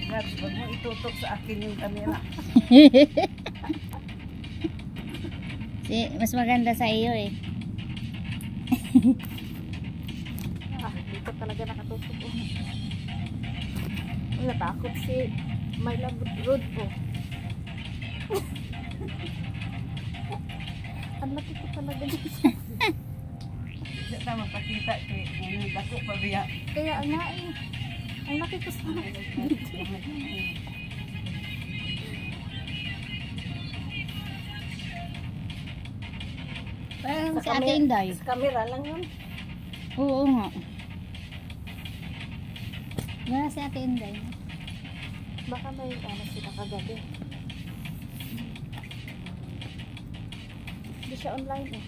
Gabs, wag mo itutok sa akin yung camera. Mas maganda sa iyo eh. Dito talaga nakatutok po. Natakot si My Love Road po. Ang laki ko talaga dito. Hindi na mapakita kay ngayon dako pa biya. Kaya nga eh. Ang laki ko sa Parang si Ate Inday. Sa camera lang yun. Oo nga. Wala si Ate Inday. Baka may sila kagabi. Hindi siya online eh.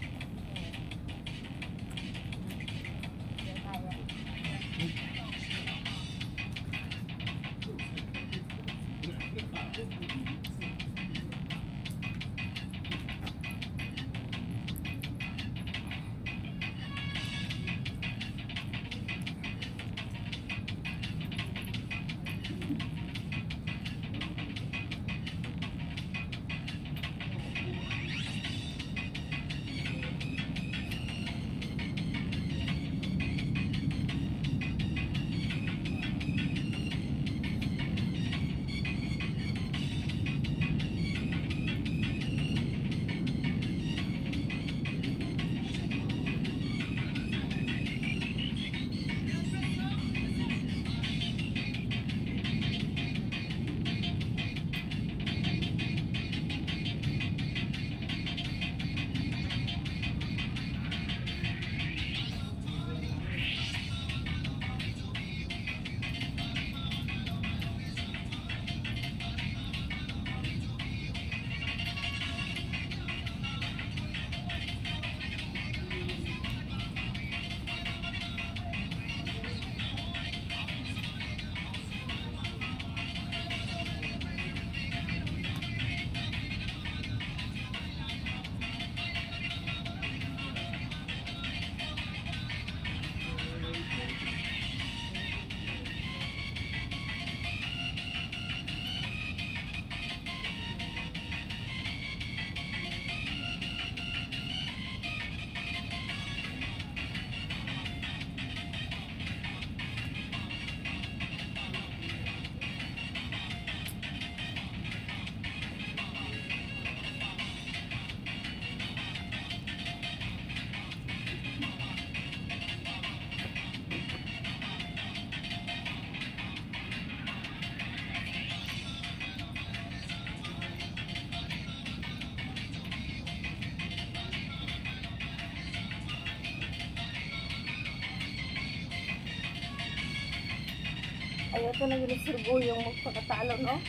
Ayaw ko nang inisurgo yung magpakatalo, no?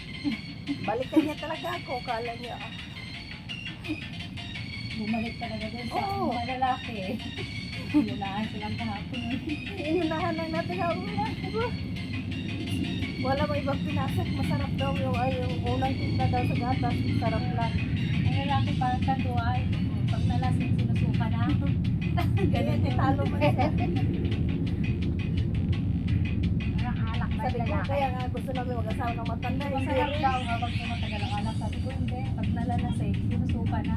Balikan niya talaga ako, kala niya. Bumalik talaga doon sa mga lalaki eh. Inunahan silang kahapon eh. Inunahan lang natin ako na. Diba? Wala mo ibang pinasok. Masarap daw yung unang tinta daw sa gatas. Sarap lang. Ang lalaki parang kanduay. Pag nalasing sinusuka na. Ganyan yung talo mo siya. Sabi ko, kaya nga gusto namin mag-asawa ng matanda. Masarap daw nga pag matagal ang anak. Sabi ko hindi. Pag nalalasing, sinusuka na.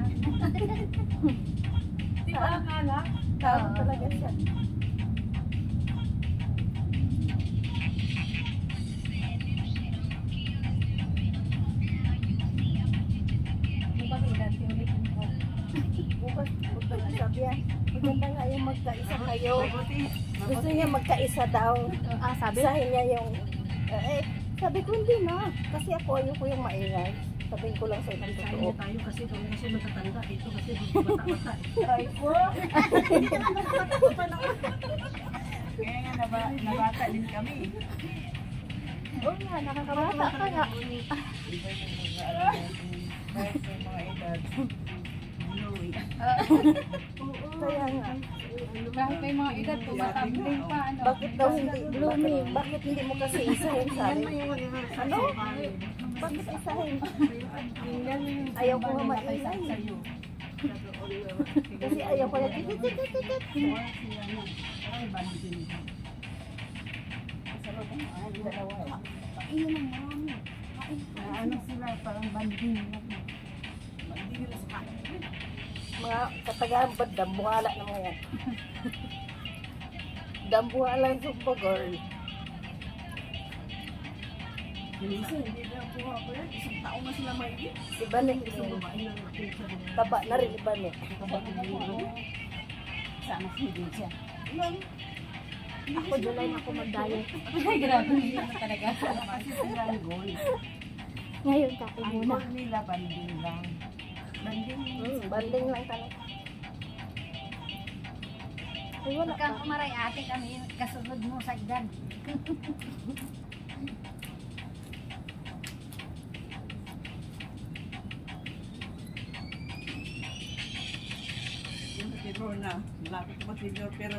Di ba ang anak? Talo talaga siya. Bukas ilan si ulit ko. Bukas, punta na sabi yan. Maganda nga yung magkaisa kayo. Gusto niya magkaisa daw. Sabi? Sahin niya yung... sabi ko hindi na. Kasi ako ayoko yung maingay. Sabihin ko lang sa inang totoo. Tayo kasi kung kasi matatanda dito kasi dito bata-bata. Ay ko! Kaya nga nabata din kami. Oo nga, nakakabata ka nga. Kahit may mga edad. Kaya nga. Kahit may mga edad po, matambling pa. Ano? Bakit daw hindi blooming? Bakit hindi mo kasi isahin sabi? Ano? Bakit isahin? Ayaw ko nga maingay. Kasi ayaw ko na titit. Ay, bandin. Sa loob ng dalawa. Iyon ang ano sila, parang banding. Hindi nila sa kanin. Mga katagaan ba, dambuhala na mga yan. Dambuhala yung sumpa, girl. Minsan, hindi na kuha ko yan. Isang taon na sila may Si Bane, Isang babae na nag-picture mo. taba na rin, Bane. Sana hindi siya. Ako, July na ako mag-diet. Ay, grabe nila talaga. Kasi sila ang goal. Ngayon, kain Ang muna. goal nila, banding lang. Banding. Banding lang talaga. Ay, wala Pagka pa. kumaray ate kami, kasunod mo sa edad. Yung senior na, malapit na senior pero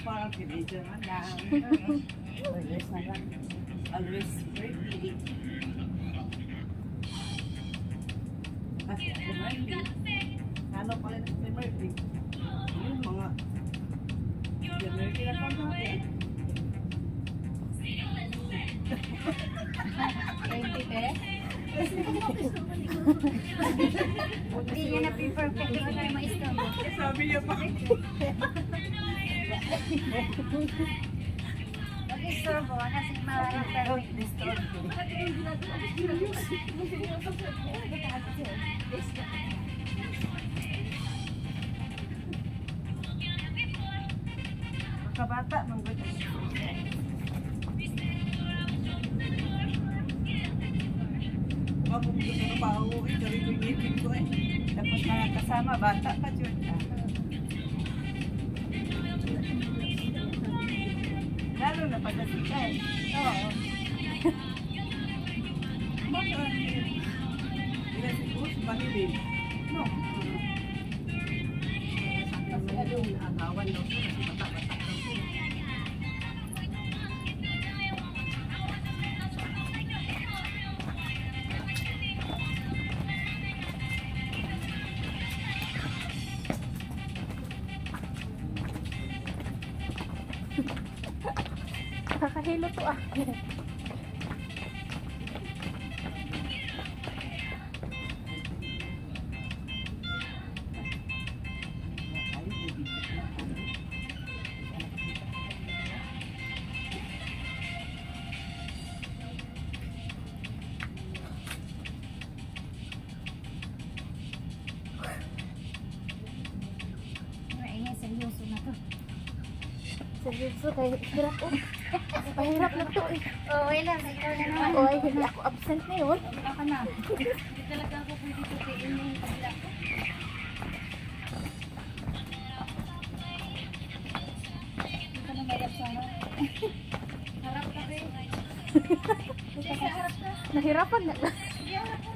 parang teenager man lang. Always na lang. Always ready. Kasi si Murphy, ano pala na si Murphy? Yung mga si Murphy na kung natin. 20 eh? Hindi niya na perfect ko na yung maistom. Sabi niya pa, Mag-istorm ko kasi maraming perfect. Disturb. Kabata, manggod. mapupunta na pa ako, ikari ko yung ngipin ko eh. Tapos mga kasama, bata pa dyan. Lalo na pagkasikan. Oo. Baka, ilan si Bruce, Manilin. No. Kasi ano, agawan daw siya kasi bata-bata daw siya. Kakahilo to ah. Maingay, seryoso na to. Seryoso, kaya hirap oh. Pahirap na to eh. Oh, wala, sa ikaw na naman. Oh, ay, hindi ako absent ngayon. Baka na. Hindi talaga ako pwede tutiin yung kabila ko. Hindi ka na mayap sa harap. Harap ka, be. Sige, harap ka. Nahirapan na. Sige, harap ka.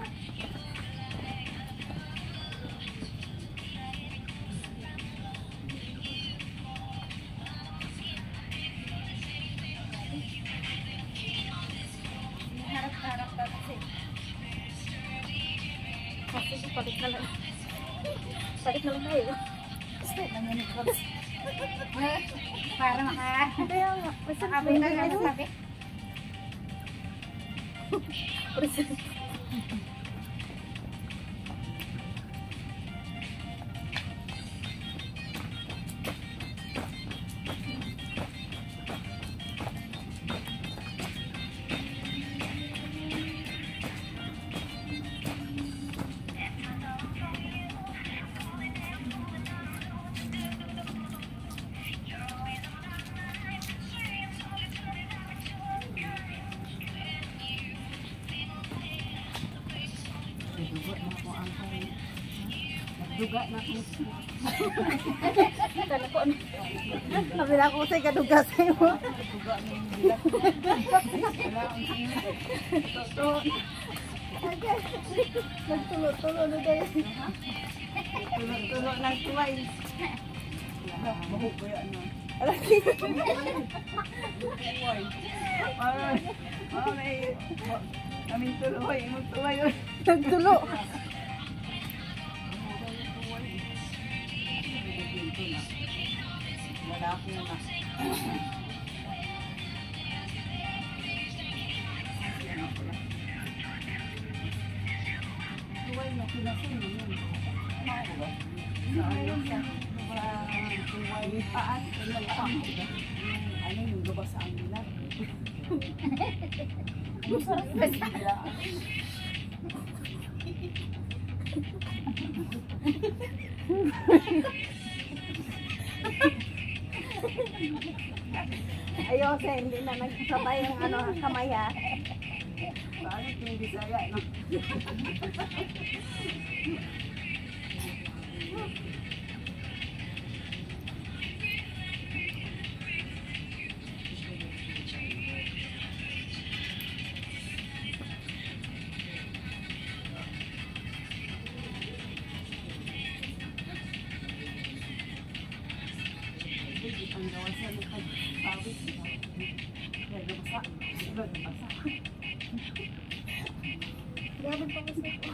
Harap ka kasi. Kasi palit na lang. Palit na lang tayo. Para maka... Kaya nga. Basta Makabay ka na sabi. Duga na ako. Kala ko ano. Nabila ko sa'yo kaduga sa'yo. Duga na yung bilat. Wala akong tingin. Nagtulo-tulo na tayo. Tulo ng twice. Mahuk ko yan na. Kaming tuloy. Imong tuloy. Nagtulo. Lalaki na na. Ano pala? Sinasun mo yun. Ano ba? Ayun siya. Paan. Ano yung gabas sa anila. Masarap ba sila? Ayos eh, hindi na nagsabay ang ano, kamay ha. Paano yung Bisaya, no? Ang gawa sa lukad, pawis, kaya nabasa, nabasa. Grabe pa kasi ko.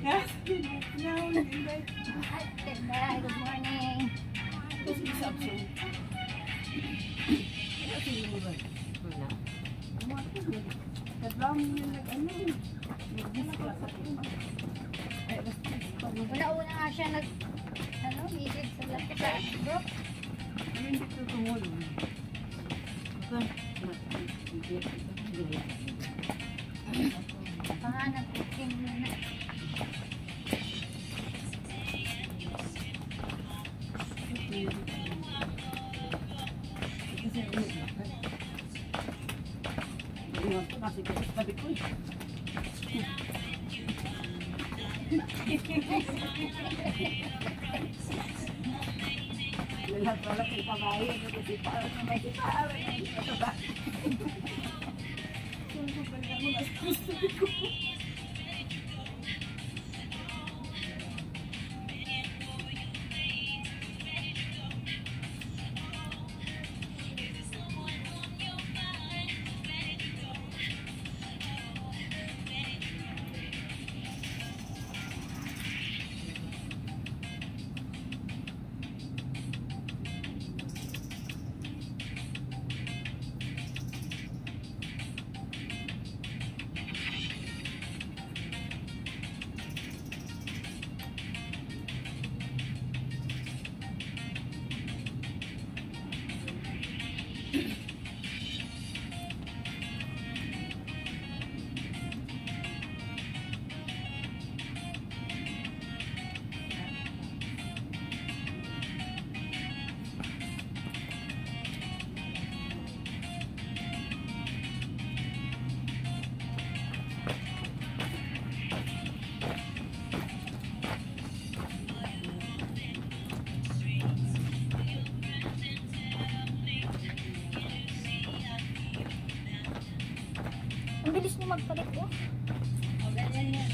Yes, no, hindi. Ganda, good morning. Kasi Samsung. Kasi yung iba. Wala. Kadlam yun nag-ano. Nag-discuss ako. Ay, Una-una nga siya message sa group. hindi ko tumulong. Panganap ko, na. Kasi sabi ko eh. Lahat wala kay pamay, kasi parang may sipara. bilis niyo magpalit oh. O, ganyan yan.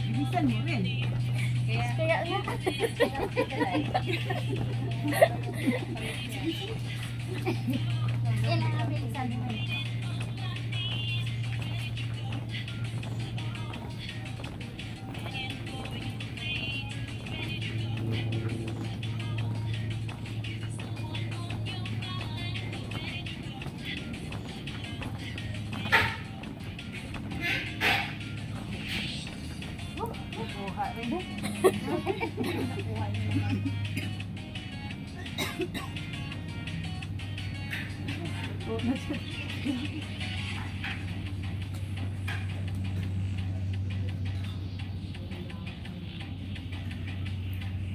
Bilisan mo rin. Kaya, Kaya nga. Yan ang bilisan mo. Kuha rin.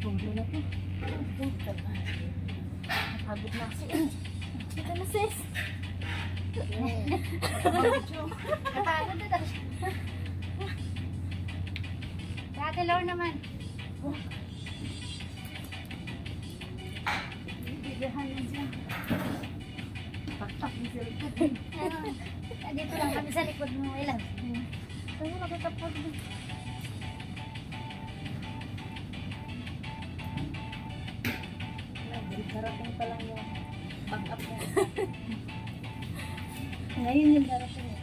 Tunggu na po. Pagod na kasi. Dito na sis. Kapagod na daw siya. Sa Ate Lord naman. Bigahan na siya. Pakpak sa likod. Dito lang kami sa likod mo, ilan. Ano nakatapag din? Darating pa lang yung back-up niya. Ngayon yung darating eh.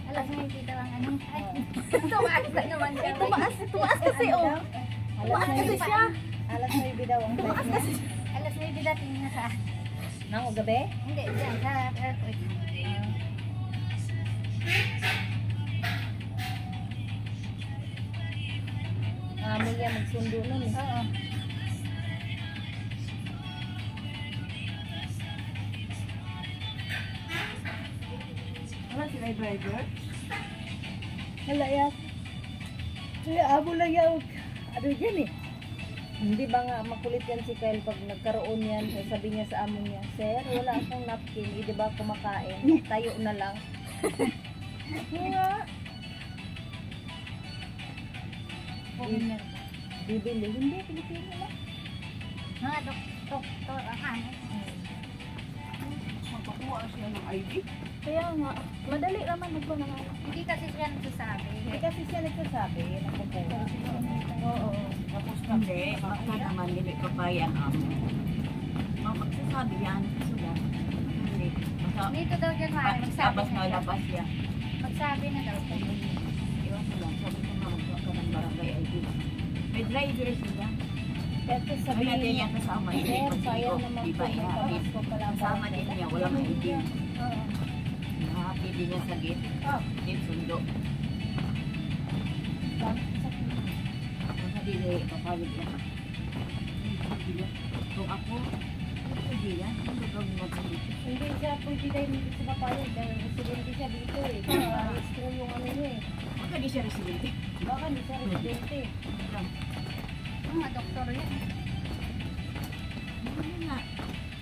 Alas na dito ang ano. Ay, tumaas na naman siya. Tumaas kasi oh. Tumaas kasi siya. alas 9 daw ang time niya. Alas 9 dating na sa... Nang gabi? Hindi, dyan sa earthquake. Amin yan, magsundo nun eh. Oo. Wala sila yung driver. Wala yan. Kaya abo lang yan. Ano yan eh. Hindi ba nga makulit yan si Kyle pag nagkaroon yan, sabi niya sa amo niya, Sir, wala akong napkin, hindi ba kumakain? Tayo na lang. Nga. Bibili. Hindi, Pilipino lang. Mga doktor, ano. Magpakuha siya ng ID. Kaya nga, madali naman nagpanaman. Hindi kasi siya nagsasabi. Hindi kasi siya nagsasabi, nakukuha. Oo. Tapos kasi, baka naman hindi pa pa yan. Magsasabi yan. Sulat. Hindi. Basta Dito daw dyan, Mari, magsabi labas na na daw. labas yan. Magsabi na daw. Iwan ko lang. Sabi ko nga, magsuwa ka ng barangay ID. May driver sila. Kaya ito Sabi natin sabihin yan kasama Sir, niya. sayang naman Di po, ba may yan? paras ko pala. Kasama din niya. Walang ID. Oo. Nakapili niya sa gate. Gate sundo. Kasi di papayag yan. Kung ako, hindi yan. Ano gagawin natin dito? Hindi siya pwede dahil hindi siya papayag dahil residente siya dito eh. Alis ko yung ano niya eh. Baka di siya residente. Baka hindi siya residente. Mga doktor yan. Ano nga?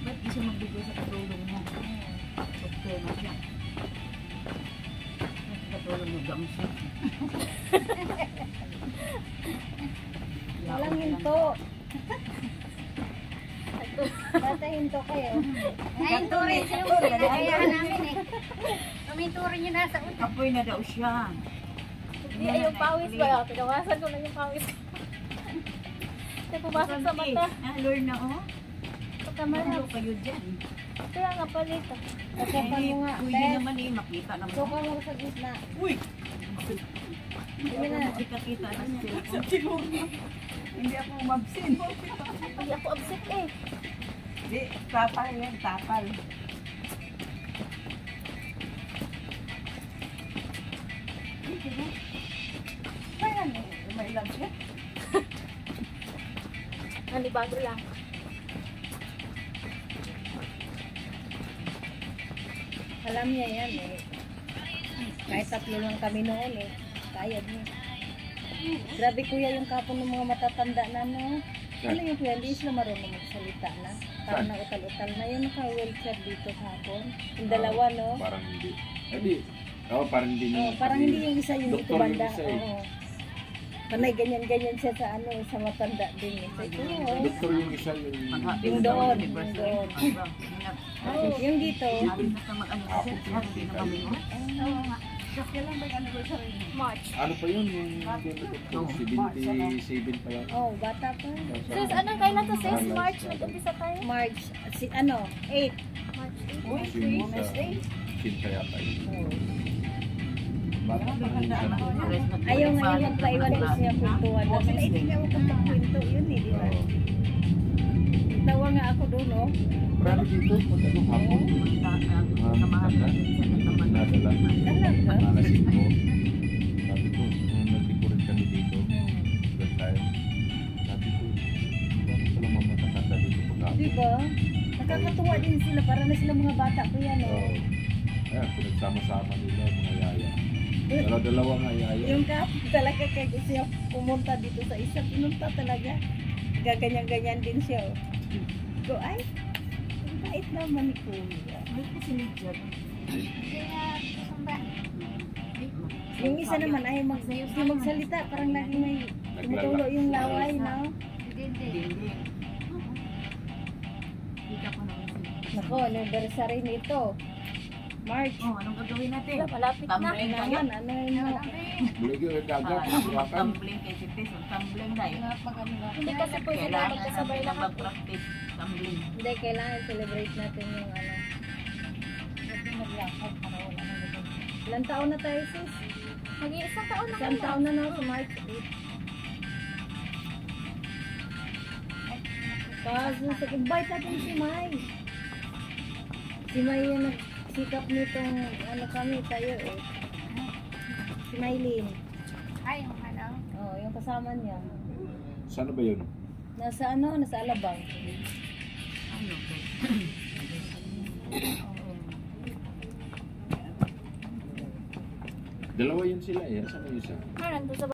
Ba't di siya magbigay sa katulong niya? Doktor na siya. Katulong mo gam siya. Walang hinto. Basta hinto kayo. Ngayon turin siya yung pinagayahan namin eh. Tumin-turin yung nasa utak. Kapoy na daw siya. Hindi ay yung pawis ba? Pinawasan ko na yung pawis. Kasi pumasok sa mata. Lord na oh. Pagkamalap. Ano kayo dyan? Kaya nga palit. Kasukan mo nga. Pwede naman eh, makita naman. Sukan mo sa gitna. Uy! Hindi na. Kita-kita na sila. Hindi ako mabsin. Hindi ako upset eh. Hindi, tapal yan, tapal. Ayan, may ilan siya. Nanibago lang. Alam niya yan eh. Kahit tatlo lang kami noon eh. Kaya niya. Grabe kuya yung kapon ng mga matatanda na no. Ano yung kuya, hindi sila marunong magsalita na. Parang na utal-utal na yung naka-wheelchair dito kapon. Yung dalawa no. Parang hindi. Hindi. Parang hindi niya. Oh, parang hindi yung isa yung dito Doktor yung banda. isa eh. Oo. Panay ganyan-ganyan siya sa ano, sa matanda din eh. Sabi ko, oh. Doktor yung isa yung... Yung doon, yung doon. Yung dito. Sabi na sa mag-ano kasi, hindi na kami mo. Oo nga. Kailan ba yung anniversary niyo? March. Ano pa yun? Yung 77 pa lang. Oh, bata pa. Sis, anong kailan to sis? March, nag-umpisa tayo? March, 8. March 8. Uy, Sinta yata yun. Oh. Bakit ang minsan? Ayaw ngayon magpaiwan ko siya kwentuhan lang. Hindi nga ako kapag-kwento yun eh, di ba? Oo. Tawa nga ako doon, no? Marami dito, pag ano, hapon. Nadala. Talaga? Nalasin ko. Sabi ko, nung nag-decorate kami dito, doon tayo. Sabi ko, bakit pala mga matatanda dito pag-hapon? Di ba? Nakakatuwa din sila. Para na sila mga bata ko yan, no? Oo. Ayan, pinagsama-sama nila, mga yaya. Dalawa nga yaya. Yung kapit talaga kaya gusto niya pumunta dito sa isa. Pinunta talaga. Gaganyan-ganyan din siya, oh. Go, ay, ang bait naman ni Kuya. May kusinidya. Yung isa naman ay magsalita, parang lagi may tumutulo yung laway, no? Hindi. Kita ko naman sila. Nako, anniversary nito. March. Oh, anong gagawin natin? Malapit na. Tumbling kayo? Kailangan, ano yun mo? Buli ko yung dagat, hawakan. Tumbling kay si Tess, tumbling na yun. Hindi kasi pwede na magkasabay na lahat. mag-practice tumbling. Hindi, kailangan celebrate natin yung ano. Ilang taon na tayo, sis? Mag-iisang taon na Isang taon na na sa March 8. Kaso, sa invite natin si May. Si May yung nagsikap nitong ano kami tayo eh. Si Maylin. Ay, yung ano? Oh, yung kasama niya. Saan ba yun? Nasa ano, nasa Alabang. Ano, Dalawa yun sila eh. Saan yung isa? Nandun sa